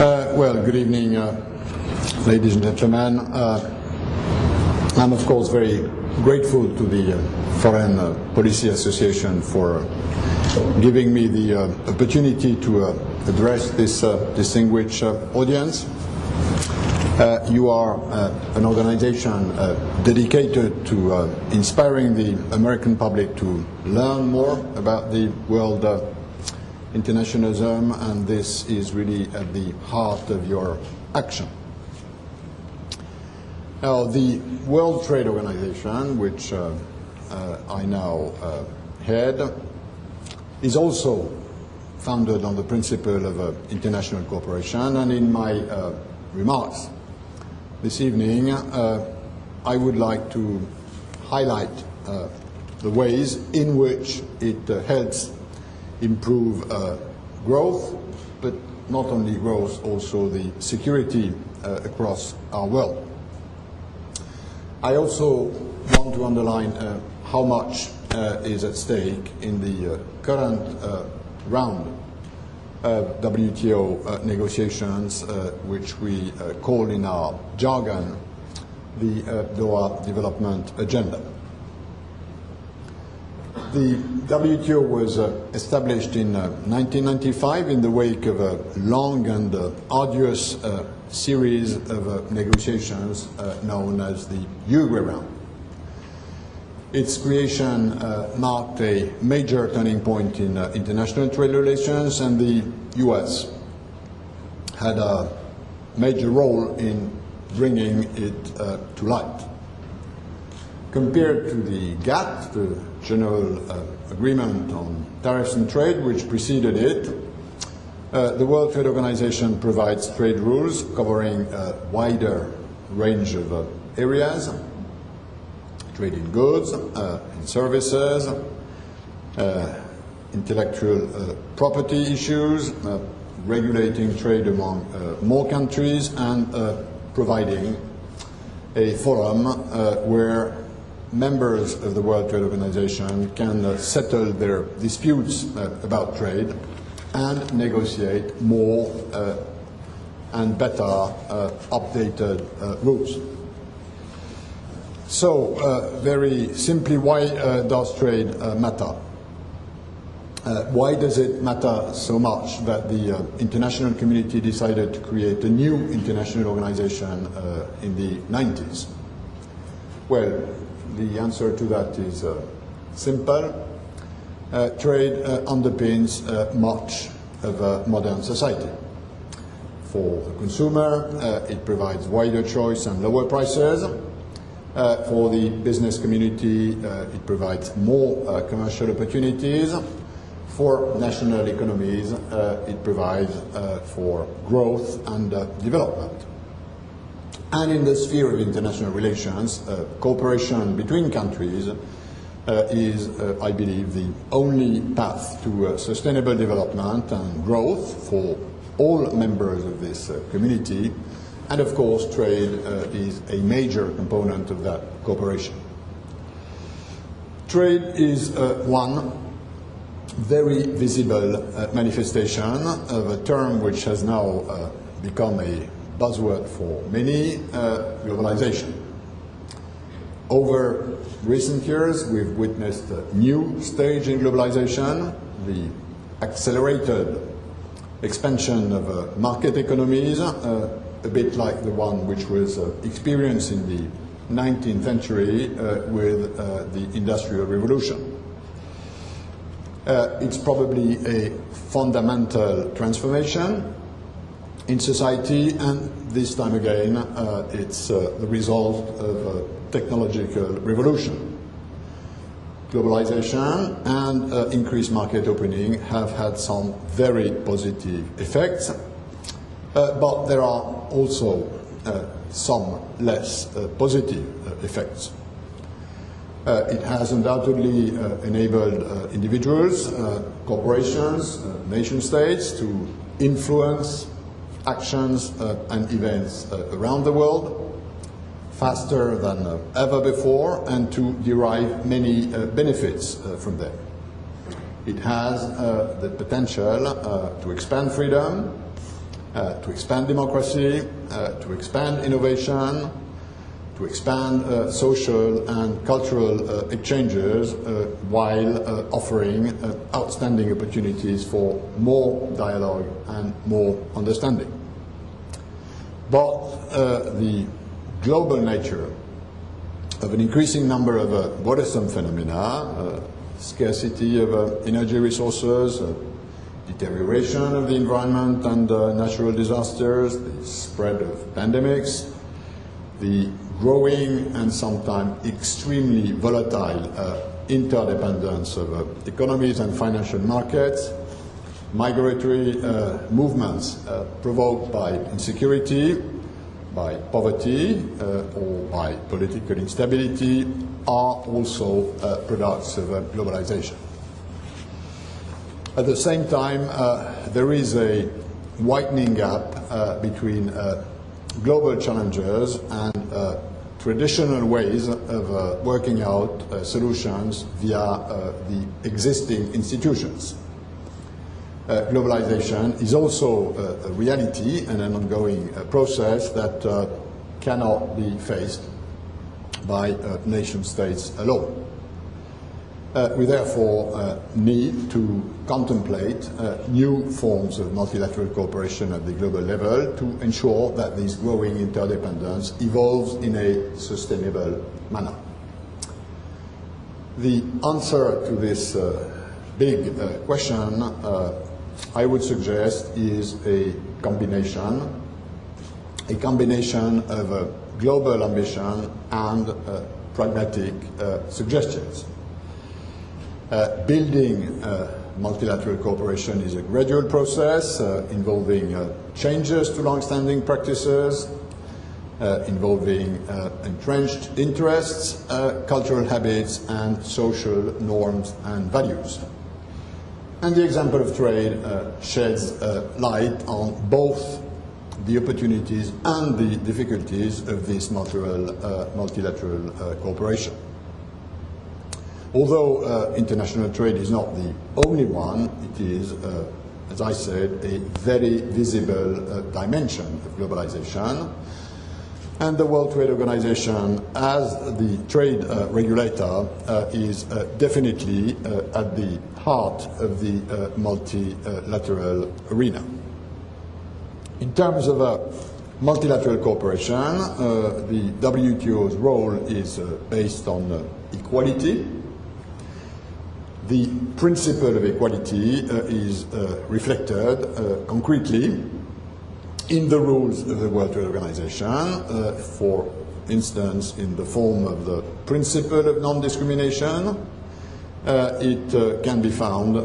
Well, good evening, ladies and gentlemen. I'm, of course, very grateful to the Foreign Policy Association for giving me the opportunity to address this distinguished audience. You are an organization dedicated to inspiring the American public to learn more about the world internationalism, and this is really at the heart of your action. Now, the World Trade Organization, which I now head, is also founded on the principle of international cooperation, and in my remarks this evening, I would like to highlight the ways in which it helps improve growth, but not only growth, also the security across our world. I also want to underline how much is at stake in the current round of WTO negotiations, which we call in our jargon the Doha Development Agenda. The WTO was established in 1995 in the wake of a long and arduous series of negotiations known as the Uruguay Round. Its creation marked a major turning point in international trade relations, and the US had a major role in bringing it to light. Compared to the GATT, the General Agreement on Tariffs and Trade, which preceded it, the World Trade Organization provides trade rules covering a wider range of areas: trade in goods, in services, intellectual property issues, regulating trade among more countries, and providing a forum where members of the World Trade Organization can settle their disputes about trade and negotiate more and better updated rules. So, very simply, why does trade matter? Why does it matter so much that the international community decided to create a new international organization in the 90s? Well, the answer to that is simple. Trade underpins much of modern society. For the consumer, it provides wider choice and lower prices. For the business community, it provides more commercial opportunities. For national economies, it provides for growth and development. And in the sphere of international relations, cooperation between countries is, I believe, the only path to sustainable development and growth for all members of this community. And of course, trade is a major component of that cooperation. Trade is one very visible manifestation of a term which has now become a buzzword for many: globalization. Over recent years, we've witnessed a new stage in globalization, the accelerated expansion of market economies, a bit like the one which was experienced in the 19th century with the Industrial Revolution. It's probably a fundamental transformation in society, and this time again, it's the result of a technological revolution. Globalization and increased market opening have had some very positive effects, but there are also some less positive effects. It has undoubtedly enabled individuals, corporations, nation states to influence actions and events around the world faster than ever before, and to derive many benefits from them. It has the potential to expand freedom, to expand democracy, to expand innovation, to expand social and cultural exchanges while offering outstanding opportunities for more dialogue and more understanding. But the global nature of an increasing number of worrisome phenomena, scarcity of energy resources, deterioration of the environment and natural disasters, the spread of pandemics, the growing and sometimes extremely volatile interdependence of economies and financial markets, migratory movements provoked by insecurity, by poverty, or by political instability are also products of globalization. At the same time, there is a widening gap between global challenges and traditional ways of working out solutions via the existing institutions. Globalization is also a reality and an ongoing process that cannot be faced by nation states alone. We therefore need to contemplate new forms of multilateral cooperation at the global level to ensure that this growing interdependence evolves in a sustainable manner. The answer to this big question, I would suggest, is a combination of a global ambition and pragmatic suggestions. Building multilateral cooperation is a gradual process involving changes to long-standing practices, involving entrenched interests, cultural habits, and social norms and values. And the example of trade sheds light on both the opportunities and the difficulties of this multilateral cooperation. Although international trade is not the only one, it is, as I said, a very visible dimension of globalization. And the World Trade Organization, as the trade regulator, is definitely at the heart of the multilateral arena. In terms of multilateral cooperation, the WTO's role is based on equality. The principle of equality is reflected concretely in the rules of the World Trade Organization, for instance, in the form of the principle of non-discrimination. It can be found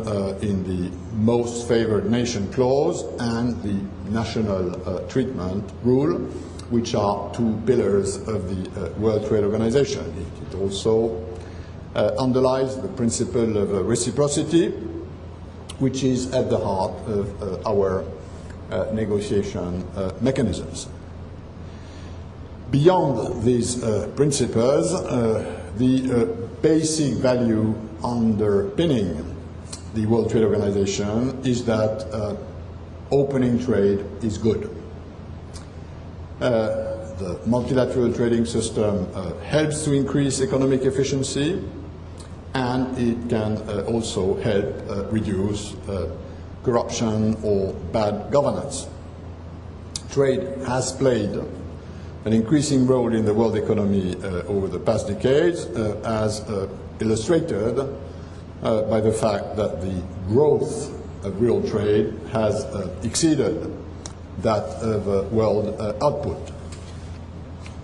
in the most favored nation clause and the national treatment rule, which are two pillars of the World Trade Organization. It also underlies the principle of reciprocity, which is at the heart of our negotiation mechanisms. Beyond these principles, the basic value underpinning the World Trade Organization is that opening trade is good. The multilateral trading system helps to increase economic efficiency, and it can also help reduce corruption or bad governance. Trade has played an increasing role in the world economy over the past decades, as illustrated by the fact that the growth of real trade has exceeded that of world output.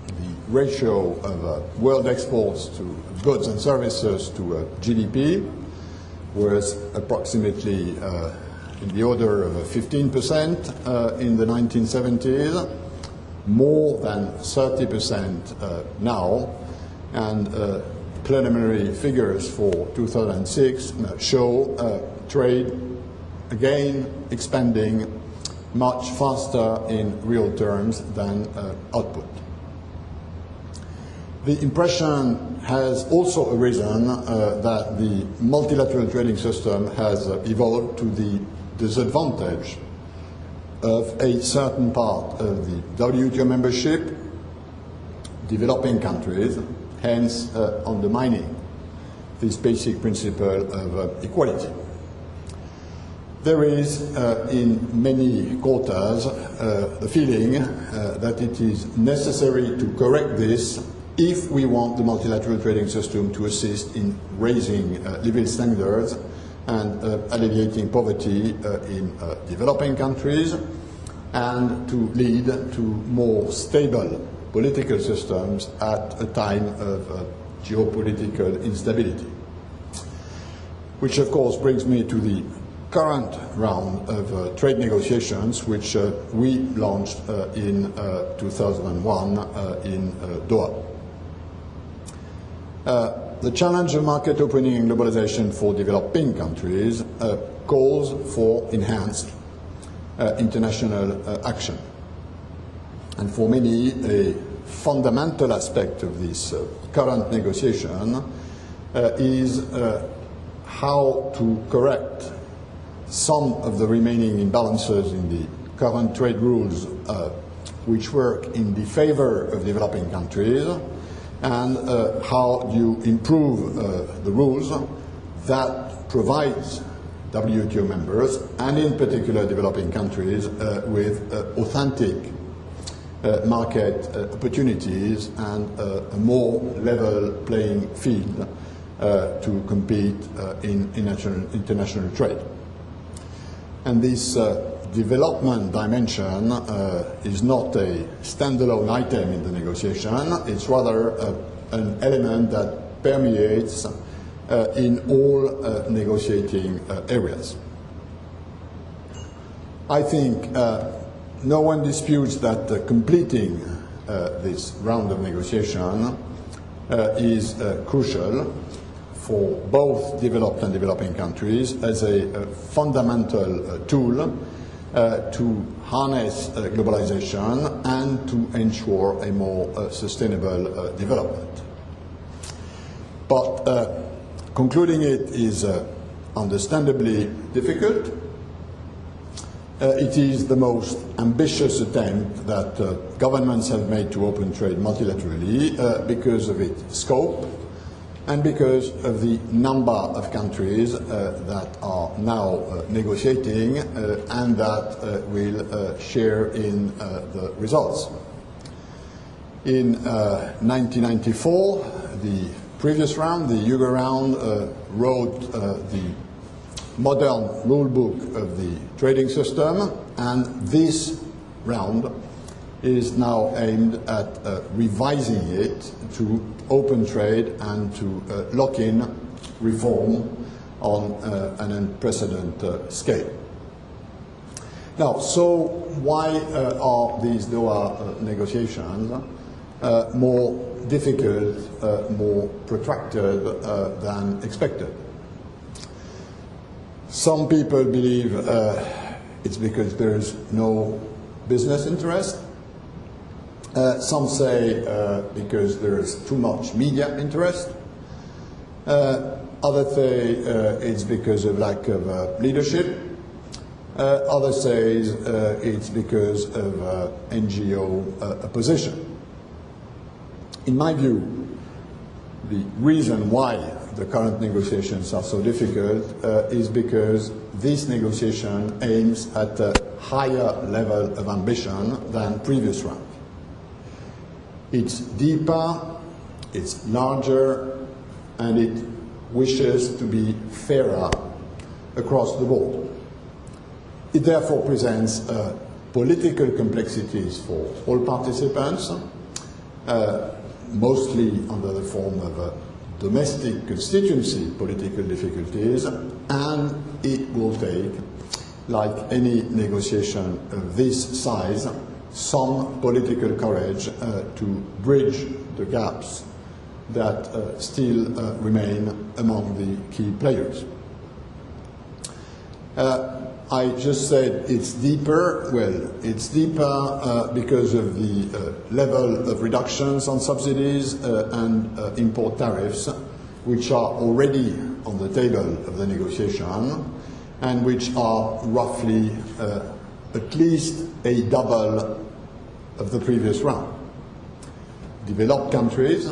The ratio of world exports to goods and services to GDP was approximately in the order of 15% in the 1970s, more than 30% now, and preliminary figures for 2006 show trade again expanding much faster in real terms than output. The impression has also arisen that the multilateral trading system has evolved to the disadvantage of a certain part of the WTO membership, developing countries, hence undermining this basic principle of equality. There is, in many quarters, the feeling that it is necessary to correct this if we want the multilateral trading system to assist in raising living standards and alleviating poverty in developing countries, and to lead to more stable political systems at a time of geopolitical instability. Which, of course, brings me to the current round of trade negotiations, which we launched in 2001 in Doha. The challenge of market opening and globalization for developing countries calls for enhanced international action. And for many, a fundamental aspect of this current negotiation is how to correct some of the remaining imbalances in the current trade rules which work in the favor of developing countries, and how you improve the rules that provides WTO members, and in particular developing countries, with authentic market opportunities and a more level playing field to compete in international trade. And this development dimension is not a standalone item in the negotiation. It's rather an element that permeates in all negotiating areas. I think no one disputes that completing this round of negotiation is crucial for both developed and developing countries as a fundamental tool to harness globalization and to ensure a more sustainable development. But concluding it is understandably difficult. It is the most ambitious attempt that governments have made to open trade multilaterally because of its scope and because of the number of countries that are now negotiating and that will share in the results. In 1994, the previous round, the Yuga round, wrote the modern rule book of the trading system, and this round is now aimed at revising it to open trade and to lock in reform on an unprecedented scale. Now, so why are these Doha negotiations more difficult, more protracted than expected? Some people believe it's because there is no business interest. Some say because there is too much media interest. Others say it's because of lack of leadership. Others say it's because of NGO opposition. In my view, the reason why the current negotiations are so difficult is because this negotiation aims at a higher level of ambition than previous rounds. It's deeper, it's larger, and it wishes to be fairer across the board. It therefore presents political complexities for all participants, mostly under the form of domestic constituency political difficulties, and it will take, like any negotiation of this size, some political courage to bridge the gaps that still remain among the key players. I just said it's deeper. Well, it's deeper because of the level of reductions on subsidies and import tariffs, which are already on the table of the negotiation and which are roughly at least a double of the previous round. Developed countries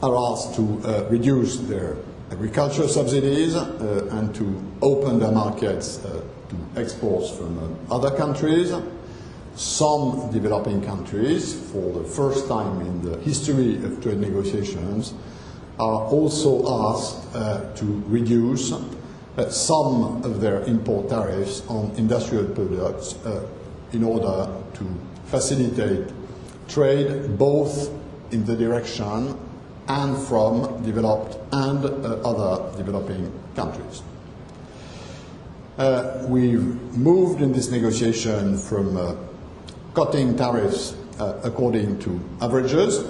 are asked to reduce their agricultural subsidies and to open their markets to exports from other countries. Some developing countries, for the first time in the history of trade negotiations, are also asked to reduce some of their import tariffs on industrial products in order to facilitate trade both in the direction and from developed and other developing countries. We've moved in this negotiation from cutting tariffs according to averages,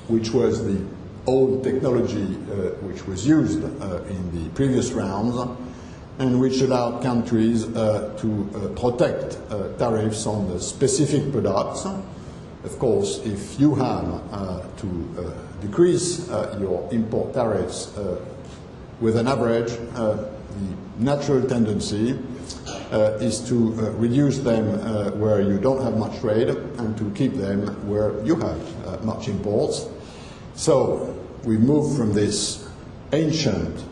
which was the old technology which was used in the previous rounds, and which allowed countries to protect tariffs on the specific products. Of course, if you have to decrease your import tariffs with an average, the natural tendency is to reduce them where you don't have much trade and to keep them where you have much imports. So we move from this ancient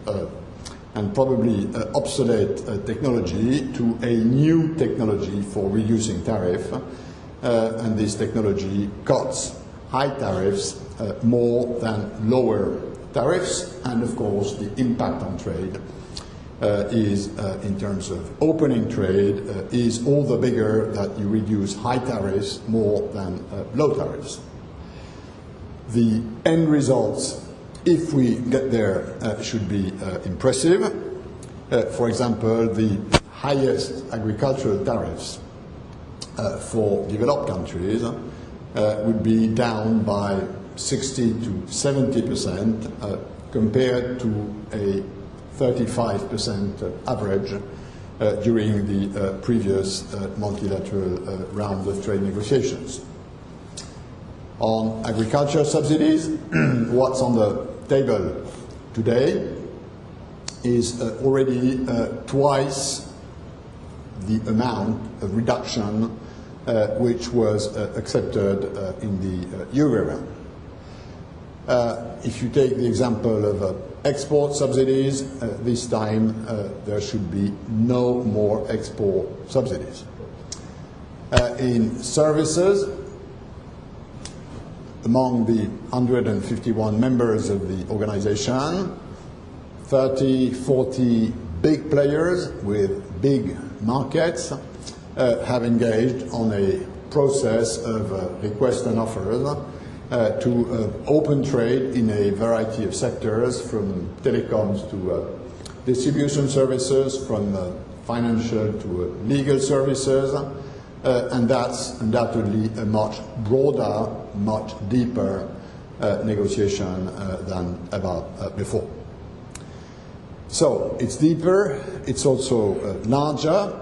and probably obsolete technology to a new technology for reducing tariff, and this technology cuts high tariffs more than lower tariffs, and of course the impact on trade is, in terms of opening trade, is all the bigger that you reduce high tariffs more than low tariffs. The end results, if we get there, should be impressive. For example, the highest agricultural tariffs for developed countries would be down by 60 to 70% compared to a 35% average during the previous multilateral round of trade negotiations. On agriculture subsidies, what's on the table today is already twice the amount of reduction which was accepted in the Euro round. If you take the example of export subsidies, this time there should be no more export subsidies. In services, among the 151 members of the organization, 30, 40 big players with big markets have engaged on a process of requests and offers to open trade in a variety of sectors, from telecoms to distribution services, from financial to legal services, and that's undoubtedly a much broader, much deeper negotiation than ever before. So it's deeper, it's also larger,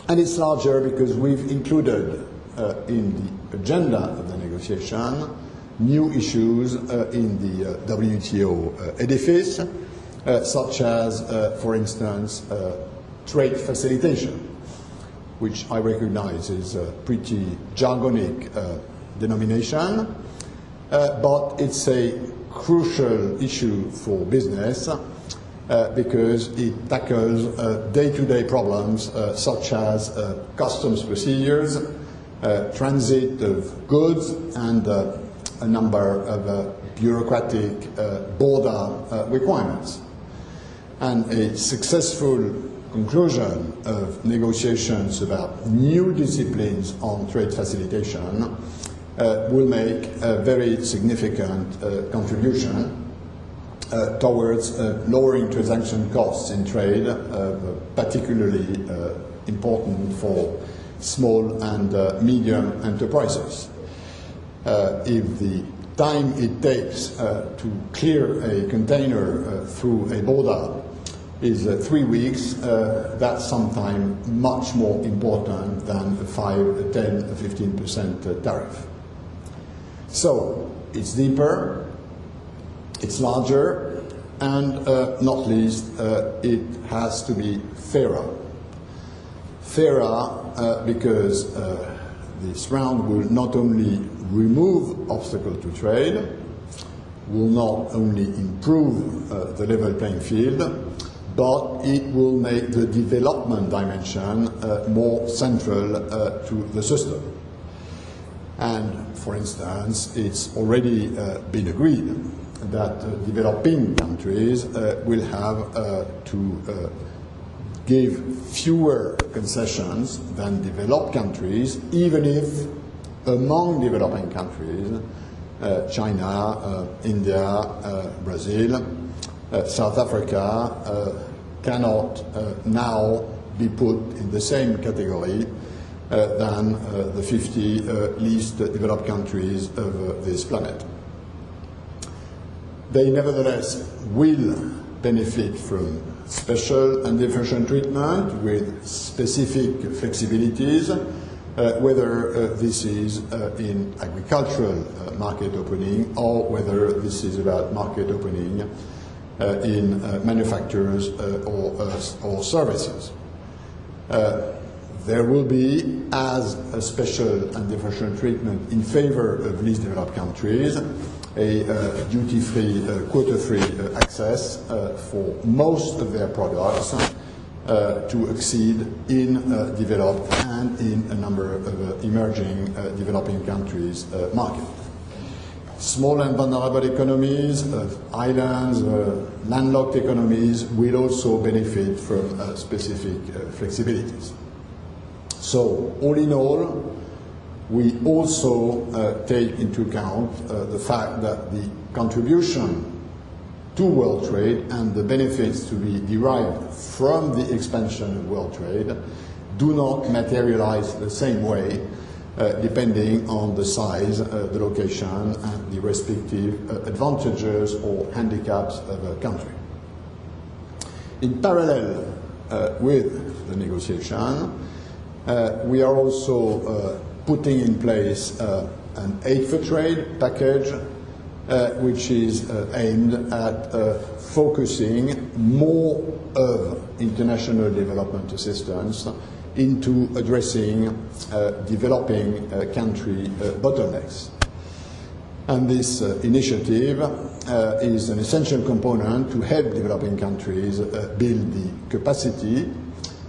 and it's larger because we've included in the agenda of the negotiation new issues in the WTO edifice, such as, for instance, trade facilitation, which I recognize is a pretty jargonic denomination, but it's a crucial issue for business because it tackles day-to-day problems such as customs procedures, transit of goods, and a number of bureaucratic border requirements. And a successful conclusion of negotiations about new disciplines on trade facilitation will make a very significant contribution towards lowering transaction costs in trade, particularly important for small and medium enterprises. If the time it takes to clear a container through a border is 3 weeks, that's sometimes much more important than a 5, 10, 15% tariff. So it's deeper, it's larger, and not least, it has to be fairer. fairer because this round will not only remove obstacles to trade, will not only improve the level playing field, but it will make the development dimension more central to the system. And, for instance, it's already been agreed that developing countries will have to give fewer concessions than developed countries, even if among developing countries, China, India, Brazil, South Africa cannot now be put in the same category than the 50 least developed countries of this planet. They nevertheless will benefit from special and differential treatment with specific flexibilities, whether this is in agricultural market opening or whether this is about market opening in manufacturers or services. There will be, as a special and differential treatment in favor of least developed countries, a duty-free, quota-free access for most of their products to exceed in developed and in a number of emerging developing countries' market. Small and vulnerable economies, islands, landlocked economies will also benefit from specific flexibilities. So, all in all, we also take into account the fact that the contribution to world trade and the benefits to be derived from the expansion of world trade do not materialize the same way depending on the size, the location, and the respective advantages or handicaps of a country. In parallel with the negotiation, we are also putting in place an aid for trade package which is aimed at focusing more of international development assistance into addressing developing country bottlenecks. And this initiative is an essential component to help developing countries build the capacity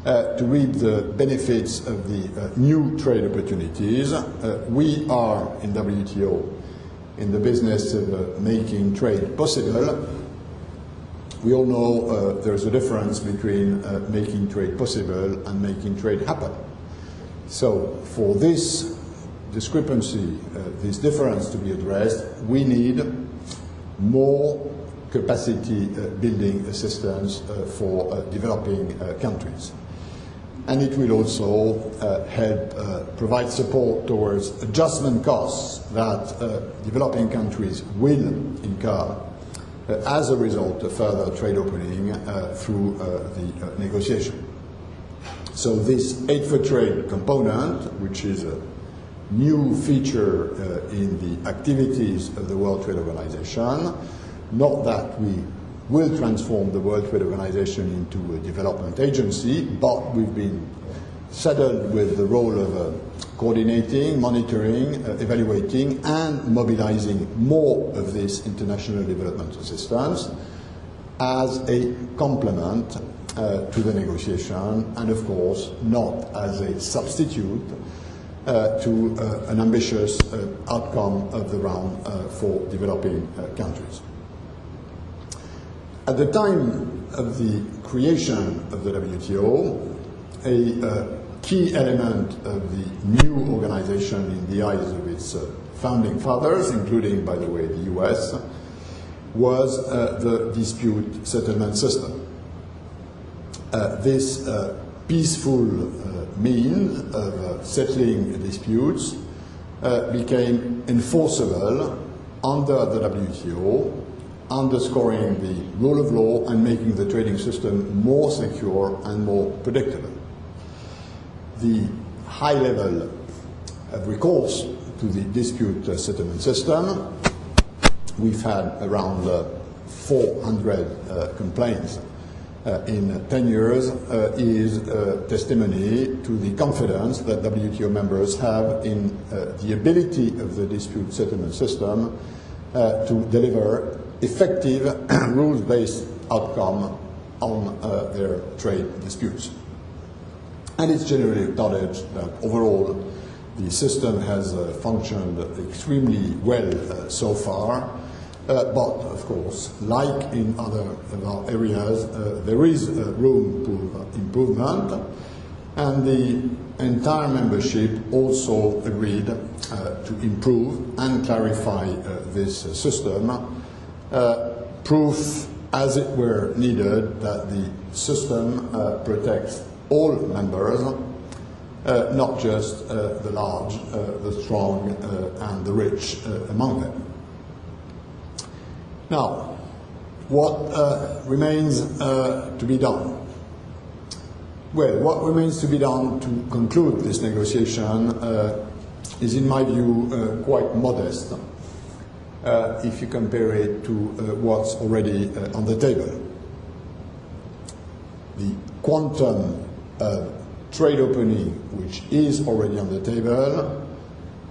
to reap the benefits of the new trade opportunities. We are in WTO in the business of making trade possible. We all know there's a difference between making trade possible and making trade happen. So for this discrepancy, this difference to be addressed, we need more capacity building assistance for developing countries. And it will also help provide support towards adjustment costs that developing countries will incur as a result of further trade opening through the negotiation. So this aid for trade component, which is a new feature in the activities of the World Trade Organization, not that we will transform the World Trade Organization into a development agency, but we've been saddled with the role of coordinating, monitoring, evaluating, and mobilizing more of this international development assistance as a complement to the negotiation, and of course not as a substitute to an ambitious outcome of the round for developing countries. At the time of the creation of the WTO, a key element of the new organization in the eyes of its founding fathers, including, by the way, the US, was the dispute settlement system. This peaceful means of settling disputes became enforceable under the WTO, underscoring the rule of law and making the trading system more secure and more predictable. The high level of recourse to the dispute settlement system, we've had around 400 complaints in 10 years is testimony to the confidence that WTO members have in the ability of the dispute settlement system to deliver effective rules-based outcome on their trade disputes. And it's generally acknowledged that overall the system has functioned extremely well so far. But, of course, like in other areas, there is room for improvement, and the entire membership also agreed to improve and clarify this system, proof as it were needed that the system protects all members, not just the large, the strong, and the rich among them. Now, what remains to be done? Well, what remains to be done to conclude this negotiation is, in my view, quite modest if you compare it to what's already on the table. The quantum of trade opening, which is already on the table,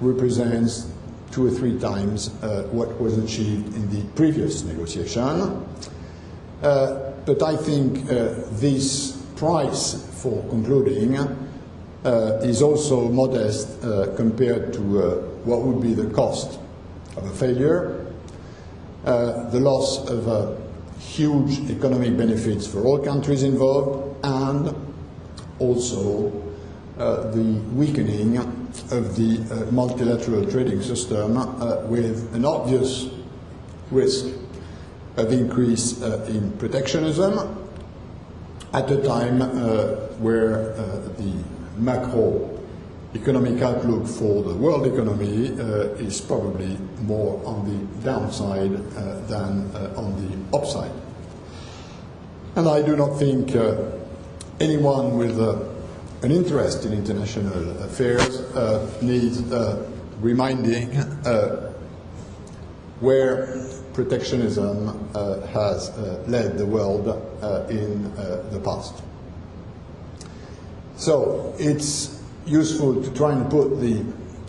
represents 2 or 3 times what was achieved in the previous negotiation. But I think this price for concluding is also modest compared to what would be the cost of a failure, the loss of huge economic benefits for all countries involved, and also the weakening of the multilateral trading system with an obvious risk of increase in protectionism at a time where the macroeconomic outlook for the world economy is probably more on the downside than on the upside. And I do not think anyone with an interest in international affairs needs reminding where protectionism has led the world in the past. So it's useful to try and put the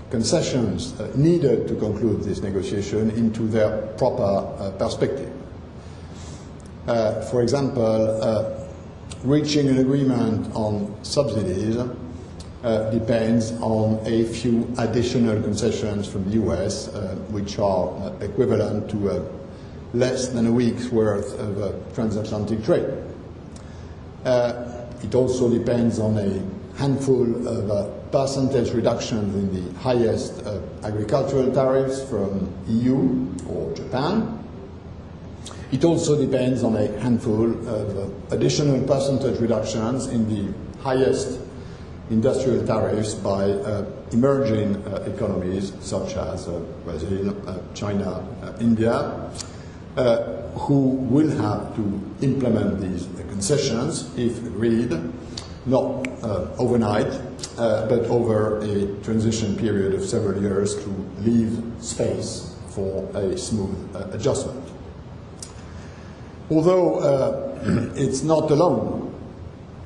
concessions needed to conclude this negotiation into their proper perspective. For example, reaching an agreement on subsidies depends on a few additional concessions from the US, which are equivalent to less than a week's worth of transatlantic trade. It also depends on a handful of percentage reductions in the highest agricultural tariffs from EU or Japan. It also depends on a handful of additional percentage reductions in the highest industrial tariffs by emerging economies such as Brazil, China, India, who will have to implement these concessions if agreed, not overnight, but over a transition period of several years to leave space for a smooth adjustment. Although it's not alone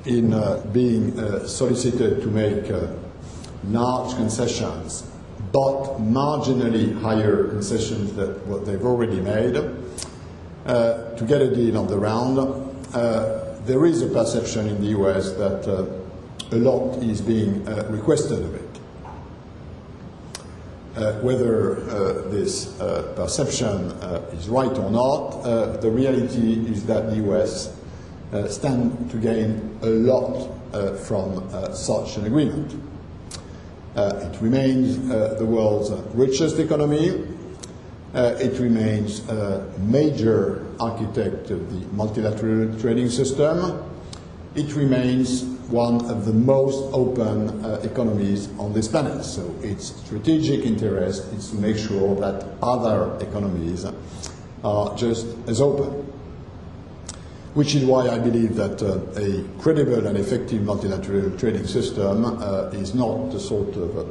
in being solicited to make large concessions, but marginally higher concessions than what they've already made, to get a deal on the round, there is a perception in the US that a lot is being requested of it. Whether this perception is right or not, the reality is that the US stand to gain a lot from such an agreement. It remains the world's richest economy. It remains a major architect of the multilateral trading system. It remains one of the most open economies on this planet. So its strategic interest is to make sure that other economies are just as open. Which is why I believe that a credible and effective multilateral trading system is not the sort of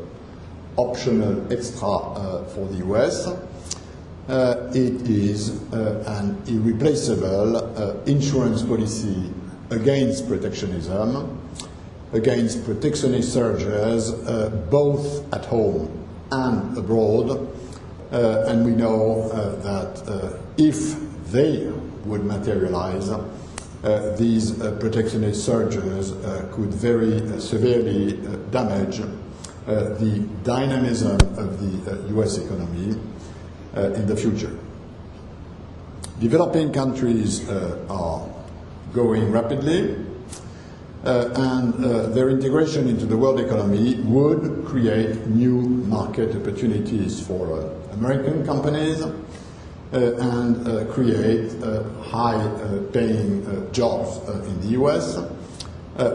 optional extra for the US. It is an irreplaceable insurance policy against protectionism, against protectionist surges, both at home and abroad. And we know that if they would materialize, these protectionist surges could very severely damage the dynamism of the US economy in the future. Developing countries are growing rapidly, and their integration into the world economy would create new market opportunities for American companies and create high-paying jobs in the US,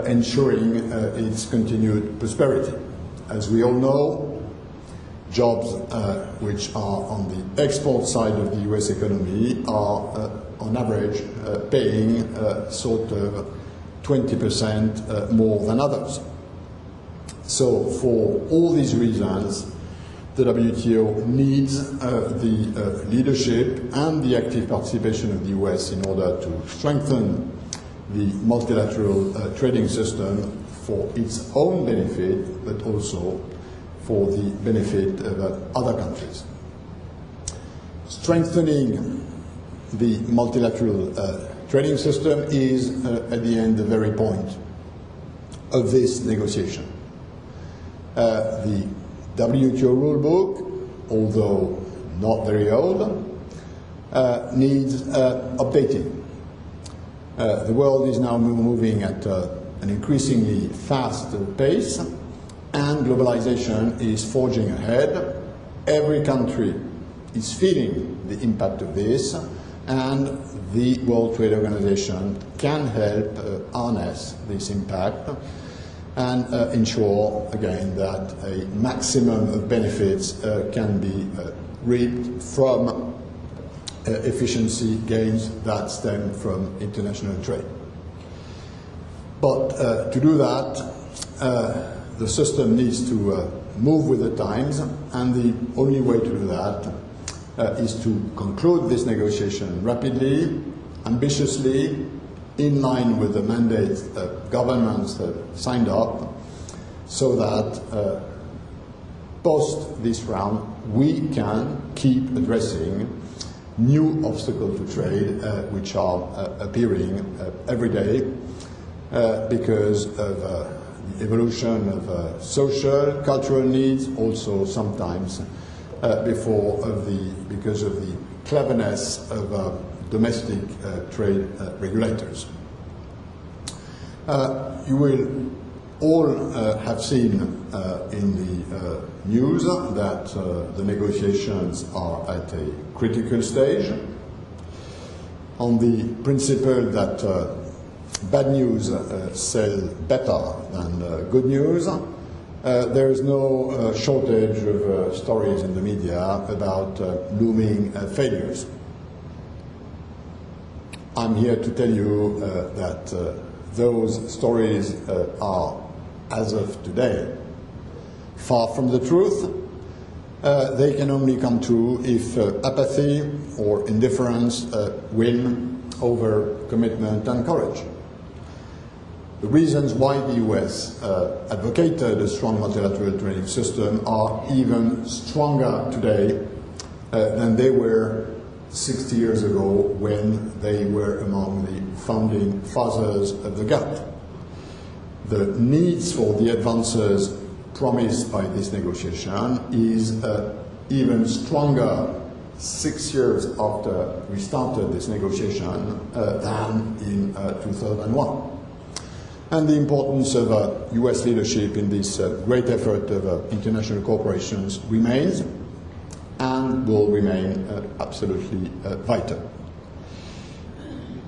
ensuring its continued prosperity. As we all know, jobs which are on the export side of the US economy are, on average, paying sort of 20% more than others. So for all these reasons, the WTO needs the leadership and the active participation of the US in order to strengthen the multilateral trading system for its own benefit, but also for the benefit of other countries. Strengthening the multilateral trading system is, at the end, the very point of this negotiation. The WTO rulebook, although not very old, needs updating. The world is now moving at an increasingly fast pace, and globalization is forging ahead. Every country is feeling the impact of this, and the World Trade Organization can help harness this impact and ensure, again, that a maximum of benefits can be reaped from efficiency gains that stem from international trade. But to do that, the system needs to move with the times, and the only way to do that is to conclude this negotiation rapidly, ambitiously, in line with the mandates that governments have signed up, so that post this round we can keep addressing new obstacles to trade which are appearing every day because of the evolution of social, cultural needs, also sometimes because of the cleverness of domestic trade regulators. You will all have seen in the news that the negotiations are at a critical stage. On the principle that bad news sell better than good news, there is no shortage of stories in the media about looming failures. I'm here to tell you that those stories are, as of today, far from the truth. They can only come true if apathy or indifference win over commitment and courage. The reasons why the US advocated a strong multilateral trading system are even stronger today than they were 60 years ago when they were among the founding fathers of the GATT. The needs for the advances promised by this negotiation is even stronger 6 years after we started this negotiation than in 2001. And the importance of US leadership in this great effort of international corporations remains and will remain absolutely vital.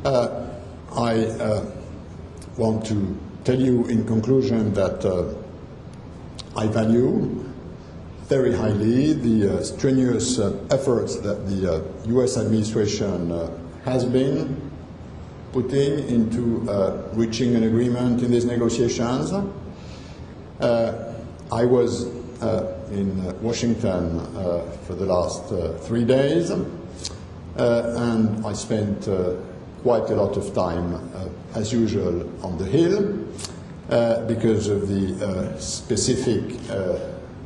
I want to tell you in conclusion that I value very highly the strenuous efforts that the US administration has been putting into reaching an agreement in these negotiations. I was in Washington for the last 3 days, and I spent quite a lot of time, as usual, on the Hill because of the specific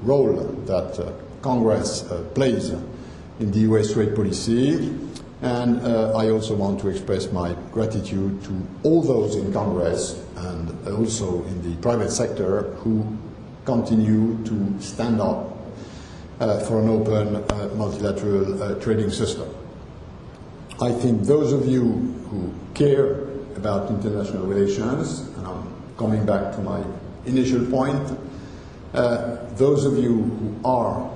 role that Congress plays in the US trade policy. And I also want to express my gratitude to all those in Congress and also in the private sector who continue to stand up for an open multilateral trading system. I think those of you who care about international relations, and I'm coming back to my initial point, those of you who are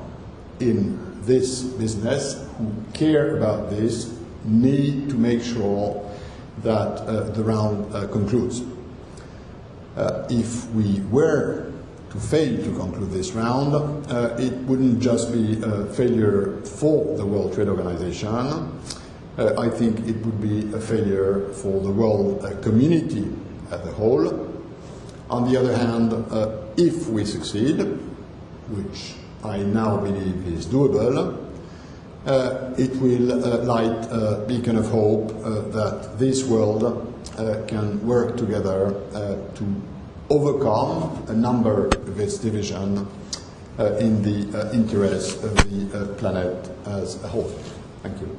in this business, who care about this, need to make sure that the round concludes. If we were to fail to conclude this round, it wouldn't just be a failure for the World Trade Organization. I think it would be a failure for the world community as a whole. On the other hand, if we succeed, which I now believe is doable, it will light a beacon of hope that this world can work together to overcome a number of its divisions in the interest of the planet as a whole. Thank you.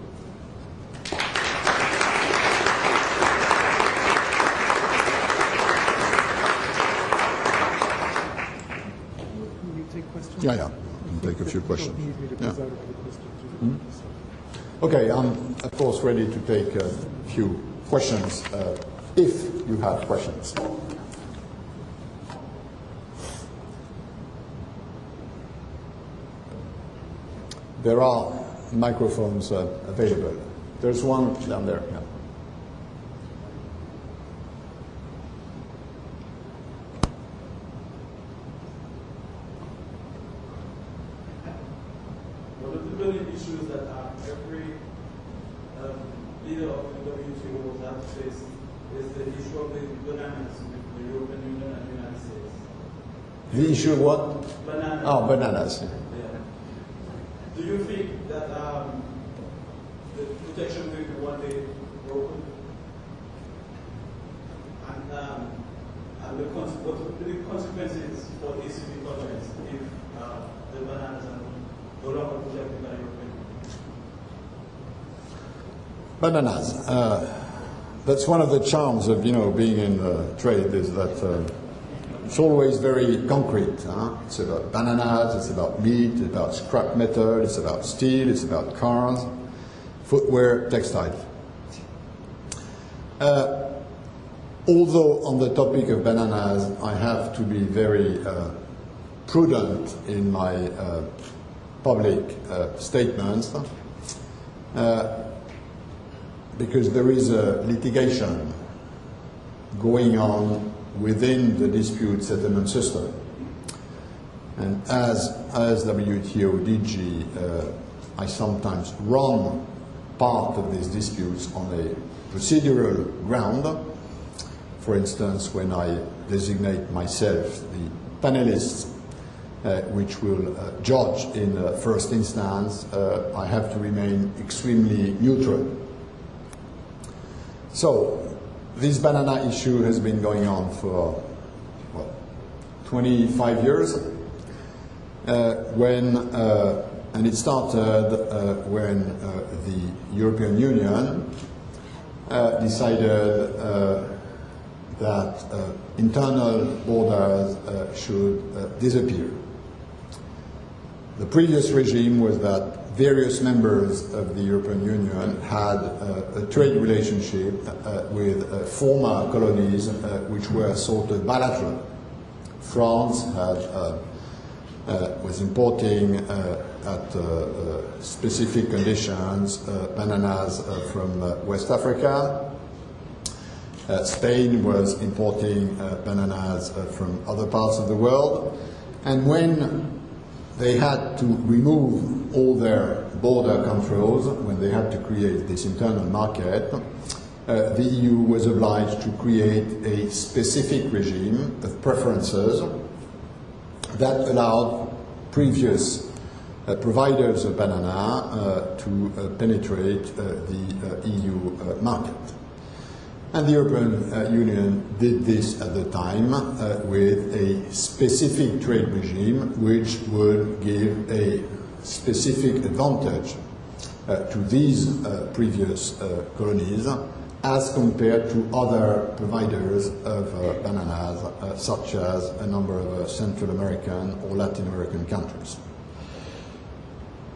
Yeah. We'll take a few questions. Yeah. Okay, I'm of course ready to take a few questions if you have questions. There are microphones available. There's one down there. Yeah. One of the burning issues that every leader of the WTO has faced is the issue of the bananas with the European Union and the United States. The issue of what? Bananas. Oh, bananas. Yeah. Do you think that the protection will be one day broken? And what would be the consequences for ACP countries if the bananas are no longer protected by European Union? Bananas. That's one of the charms of being in trade is that it's always very concrete. It's about bananas, it's about meat, it's about scrap metal, it's about steel, it's about cars, footwear, textiles. Although on the topic of bananas, I have to be very prudent in my public statements because there is a litigation going on within the dispute settlement system. And as WTO DG, I sometimes run part of these disputes on a procedural ground. For instance, when I designate myself the panelists which will judge in the first instance, I have to remain extremely neutral. So, this banana issue has been going on for, 25 years, and it started when the European Union decided that internal borders should disappear. The previous regime was that various members of the European Union had a trade relationship with former colonies which were sort of bilateral. France was importing at specific conditions bananas from West Africa. Spain was importing bananas from other parts of the world. And when they had to remove all their border controls, when they had to create this internal market, the EU was obliged to create a specific regime of preferences that allowed previous providers of banana to penetrate the EU market. And the European Union did this at the time with a specific trade regime which would give a specific advantage to these previous colonies as compared to other providers of bananas, such as a number of Central American or Latin American countries.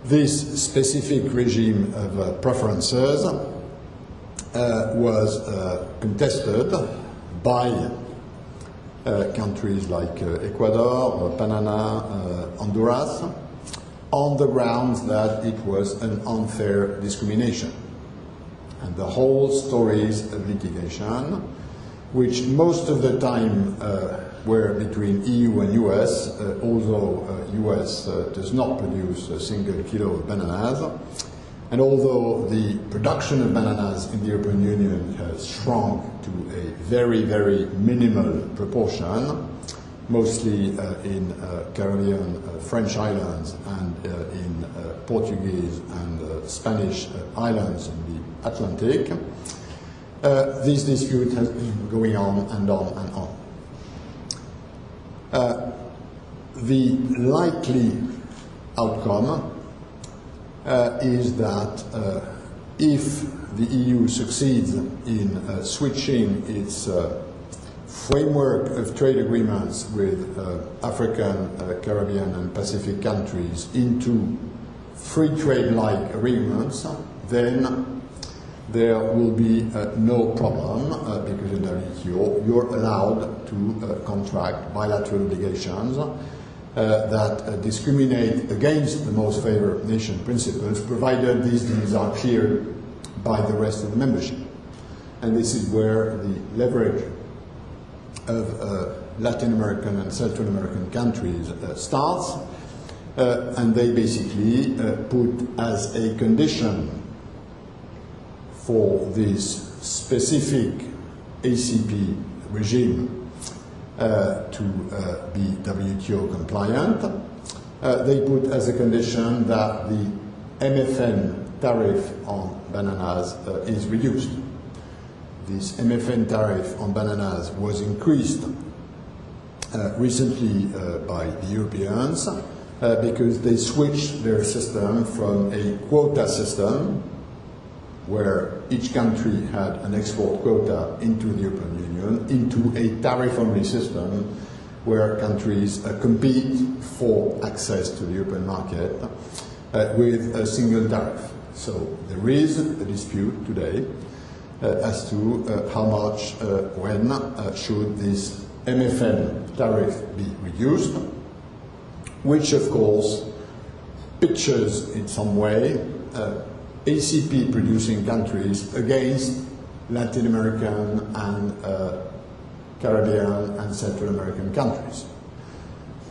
This specific regime of preferences was contested by countries like Ecuador, Panama, Honduras, on the grounds that it was an unfair discrimination. And the whole stories of litigation, which most of the time were between EU and US, although US does not produce a single kilo of bananas, and although the production of bananas in the European Union has shrunk to a very, very minimal proportion, mostly in Caribbean French islands and in Portuguese and Spanish islands in the Atlantic, this dispute has been going on and on and on. The likely outcome is that if the EU succeeds in switching its framework of trade agreements with African, Caribbean and Pacific countries into free trade-like agreements, then there will be no problem because in the WTO you're allowed to contract bilateral obligations that discriminate against the most favored nation principles, provided these deals are cleared by the rest of the membership. And this is where the leverage of Latin American and Central American countries starts, and they basically put as a condition for this specific ACP regime to be WTO compliant, they put as a condition that the MFN tariff on bananas is reduced. This MFN tariff on bananas was increased recently by the Europeans because they switched their system from a quota system where each country had an export quota into the European Union, into a tariff-only system where countries compete for access to the European market with a single tariff. So there is a dispute today as to how much, when should this MFN tariff be reduced, which of course pictures in some way ACP producing countries against Latin American and Caribbean and Central American countries.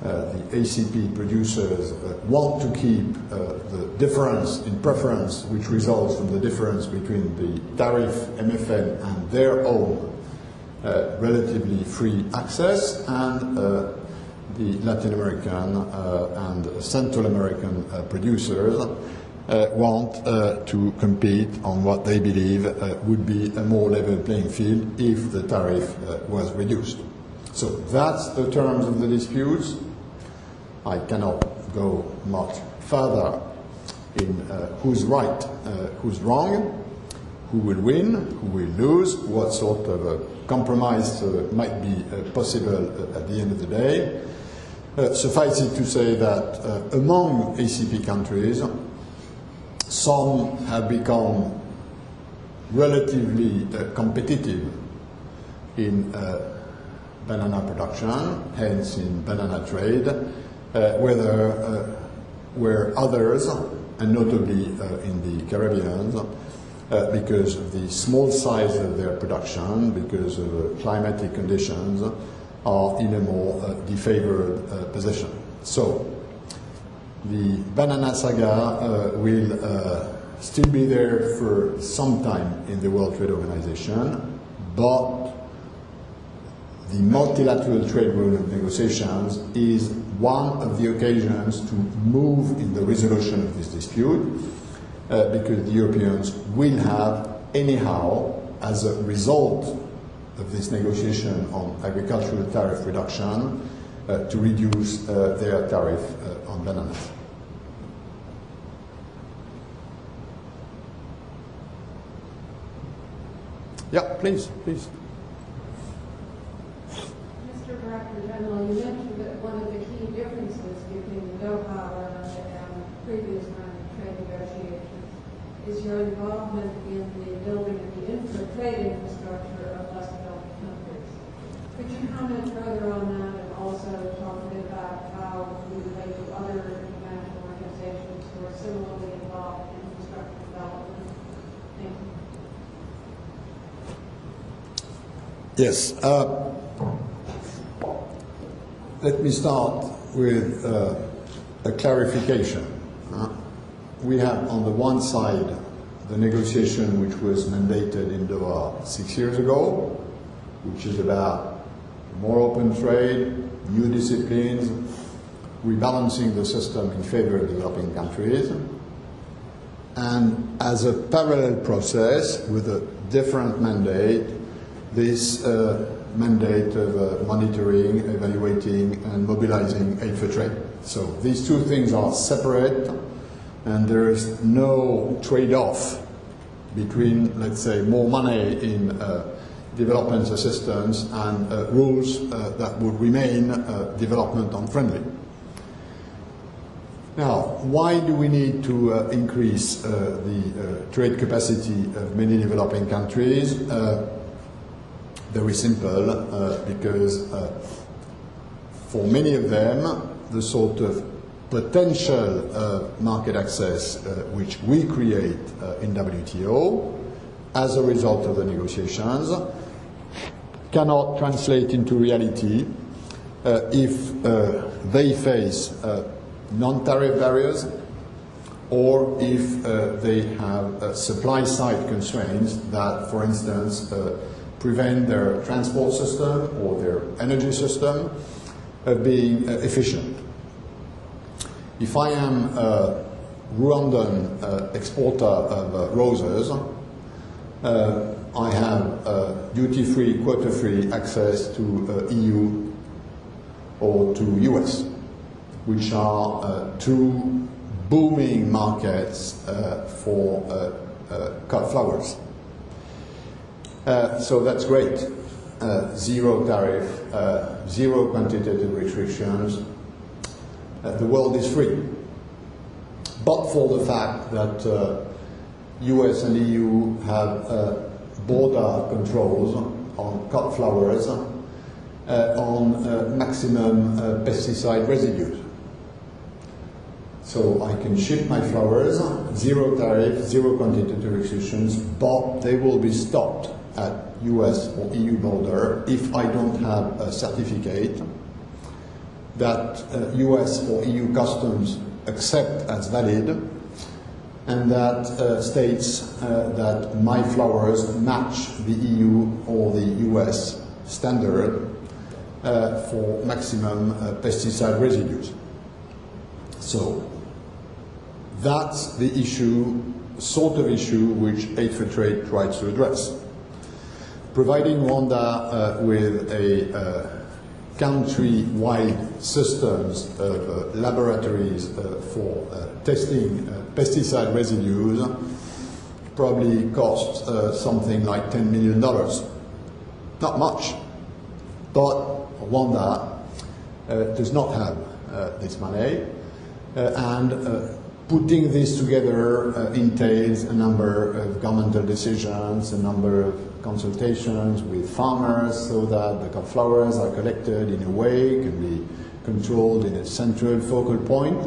The ACP producers want to keep the difference in preference which results from the difference between the tariff MFN and their own relatively free access, and the Latin American and Central American producers want to compete on what they believe would be a more level playing field if the tariff was reduced. So that's the terms of the disputes. I cannot go much further in who's right, who's wrong, who will win, who will lose, what sort of a compromise might be possible at the end of the day. Suffice it to say that among ACP countries, some have become relatively competitive in banana production, hence in banana trade, where others, and notably in the Caribbean, because of the small size of their production, because of climatic conditions, are in a more defavored position. So the banana saga will still be there for some time in the World Trade Organization, but the multilateral trade agreement negotiations is one of the occasions to move in the resolution of this dispute, because the Europeans will have anyhow as a result of this negotiation on agricultural tariff reduction, to reduce their tariff on bananas. Yeah, please. Mr. Director General, you mentioned that one of the key differences between the Doha round and previous round of trade negotiations is your involvement in the building of the trade infrastructure of less developed countries. Could you comment further on that and also talk a bit about how you relate to other international organizations who are similarly involved in infrastructure development? Thank you. Yes. Let me start with a clarification. We have on the one side the negotiation which was mandated in Doha 6 years ago, which is about more open trade, new disciplines, rebalancing the system in favor of developing countries. And as a parallel process with a different mandate, this mandate of monitoring, evaluating, and mobilizing aid for trade. So these two things are separate, and there is no trade-off between, let's say, more money in development assistance and rules that would remain development unfriendly. Now, why do we need to increase the trade capacity of many developing countries? Very simple, because for many of them, the sort of potential market access which we create in WTO as a result of the negotiations cannot translate into reality if they face non-tariff barriers or if they have supply-side constraints that, for instance, prevent their transport system or their energy system of being efficient. If I am a Rwandan exporter of roses, I have duty-free, quota-free access to EU or to US, which are two booming markets for cut flowers. So that's great. Zero tariff, zero quantitative restrictions. The world is free. But for the fact that US and EU have border controls on cut flowers, on maximum pesticide residues. So I can ship my flowers, zero tariff, zero quantitative restrictions, but they will be stopped at US or EU border if I don't have a certificate that US or EU customs accept as valid and that states that my flowers match the EU or the US standard for maximum pesticide residues. So that's the issue, sort of issue, which Aid for Trade tries to address. Providing Rwanda with a country-wide systems of laboratories for testing pesticide residues probably costs something like $10 million. Not much, but Rwanda does not have this money, and putting this together entails a number of governmental decisions, a number of consultations with farmers so that the cut flowers are collected in a way, can be controlled in a central focal point.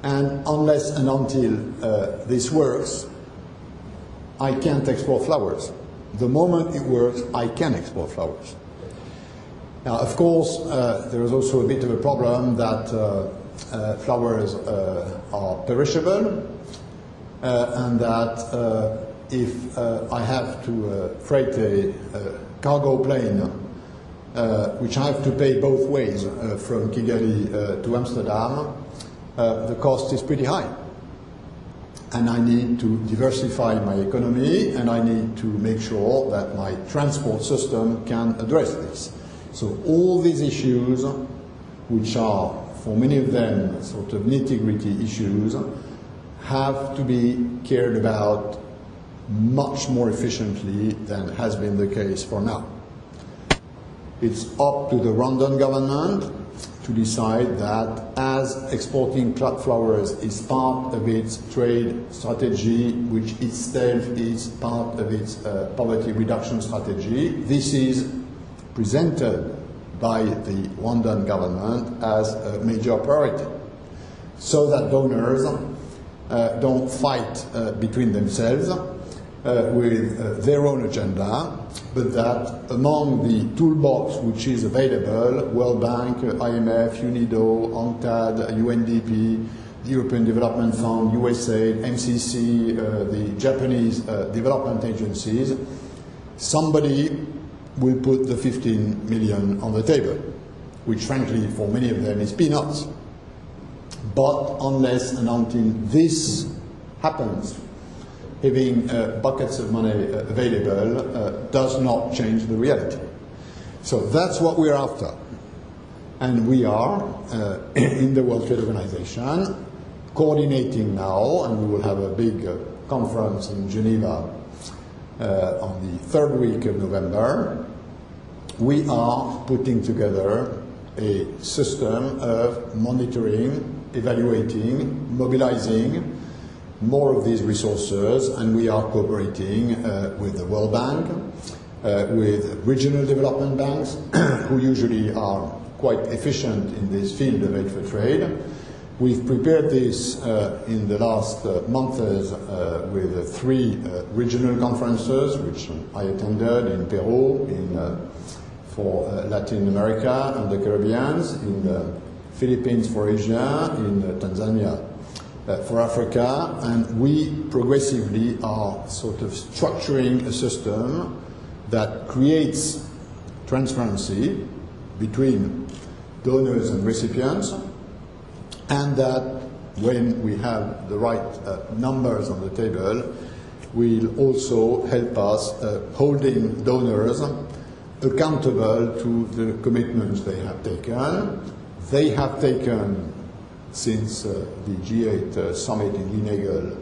And unless and until this works, I can't export flowers. The moment it works, I can export flowers. Now, of course, there is also a bit of a problem that flowers are perishable, and that if I have to freight a cargo plane, which I have to pay both ways from Kigali to Amsterdam, the cost is pretty high. and I need to diversify my economy, and I need to make sure that my transport system can address this. So all these issues, which are, for many of them, sort of nitty-gritty issues, have to be cared about much more efficiently than has been the case for now. It's up to the Rwandan government to decide that as exporting flowers is part of its trade strategy, which itself is part of its poverty reduction strategy, this is presented by the Rwandan government as a major priority, so that donors don't fight between themselves with their own agenda, but that among the toolbox which is available, World Bank, IMF, UNIDO, UNCTAD, UNDP, the European Development Fund, USAID, MCC, the Japanese development agencies, somebody will put the 15 million on the table, which frankly for many of them is peanuts. But unless and until this happens, having buckets of money available does not change the reality. So that's what we're after. And we are, in the World Trade Organization, coordinating now, and we will have a big conference in Geneva on the third week of November. We are putting together a system of monitoring, evaluating, mobilizing more of these resources, and we are cooperating with the World Bank, with regional development banks, who usually are quite efficient in this field of aid for trade. We've prepared this in the last months with 3 regional conferences, which I attended in Peru, for Latin America and the Caribbean, in the Philippines for Asia, in Tanzania for Africa, and we progressively are sort of structuring a system that creates transparency between donors and recipients, and that when we have the right numbers on the table, will also help us holding donors accountable to the commitments they have taken. They have taken, since the G8 summit in Lineagle,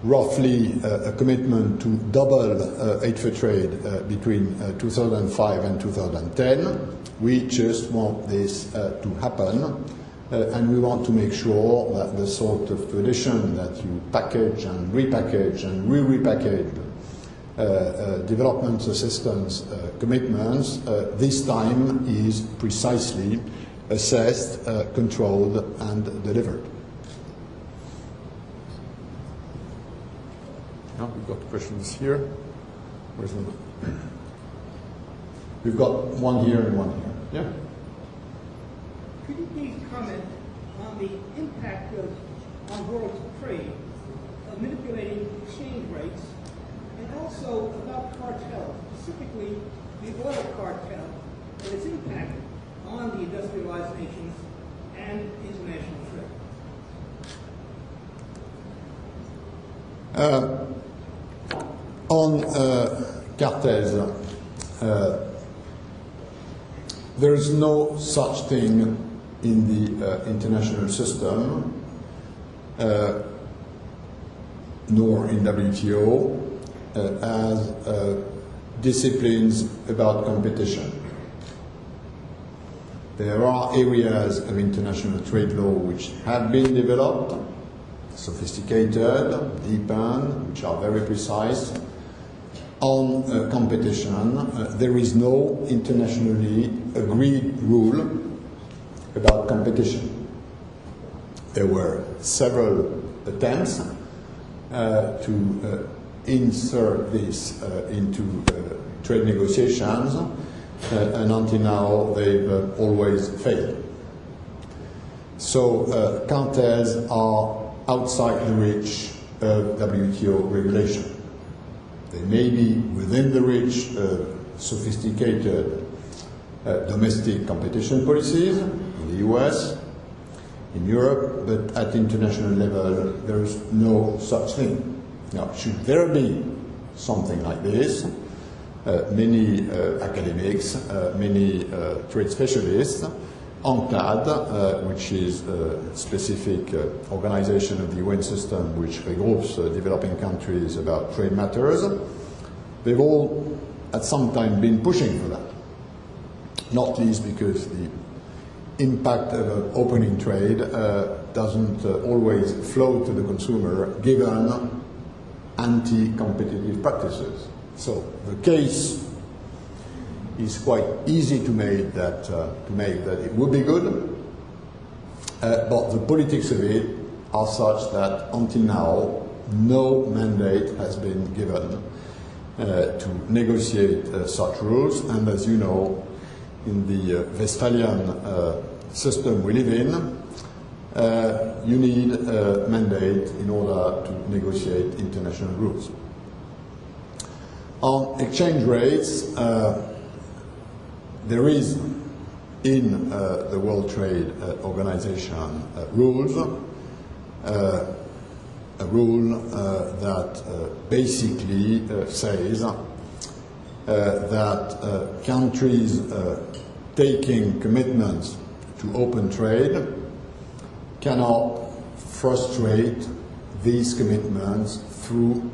roughly a commitment to double aid for trade between 2005 and 2010. We just want this to happen, and we want to make sure that the sort of tradition that you package and repackage and re-repackage development assistance commitments, this time is precisely assessed, controlled, and delivered. Now we've got questions here. Where's one? We've got one here and one here. Yeah? Could you please comment on the impact on world trade of manipulating exchange rates, and also about cartels, specifically the oil cartel, and its impact on the industrialized nations and international trade? On cartels, there is no such thing in the international system, nor in WTO, as disciplines about competition. There are areas of international trade law which have been developed, sophisticated, deepened, which are very precise. On competition, there is no internationally agreed rule about competition. There were several attempts to insert this into trade negotiations, and until now they've always failed. So cartels are outside the reach of WTO regulation. They may be within the reach of sophisticated domestic competition policies in the US, in Europe, but at international level there is no such thing. Now, should there be something like this, many academics, many trade specialists, UNCTAD, which is a specific organization of the UN system which regroups developing countries about trade matters, they've all at some time been pushing for that. Not least because the impact of opening trade doesn't always flow to the consumer given anti-competitive practices. So the case is quite easy to make that it would be good, but the politics of it are such that until now no mandate has been given to negotiate such rules, and as you know, in the Westphalian system we live in, you need a mandate in order to negotiate international rules. On exchange rates, there is in the World Trade Organization rules a rule that basically says that countries taking commitments to open trade cannot frustrate these commitments through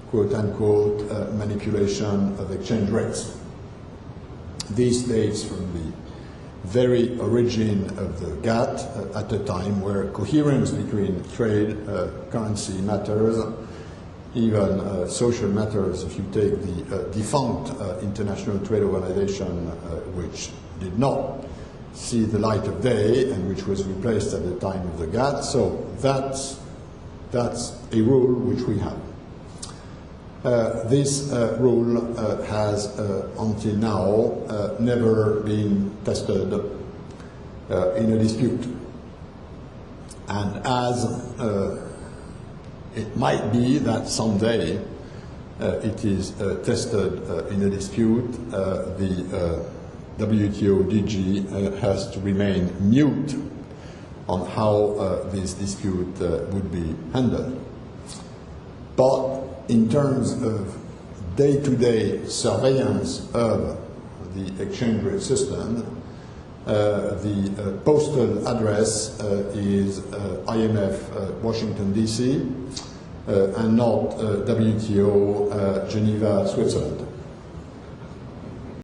quote-unquote manipulation of exchange rates. This dates from the very origin of the GATT at a time where coherence between trade, currency matters, even social matters. If you take the defunct International Trade Organization, which did not see the light of day and which was replaced at the time of the GATT, so that's a rule which we have. This rule has until now never been tested in a dispute. And as it might be that someday it is tested in a dispute, the WTO DG has to remain mute on how this dispute would be handled. But in terms of day-to-day surveillance of the exchange rate system, the postal address is IMF Washington DC and not WTO Geneva Switzerland.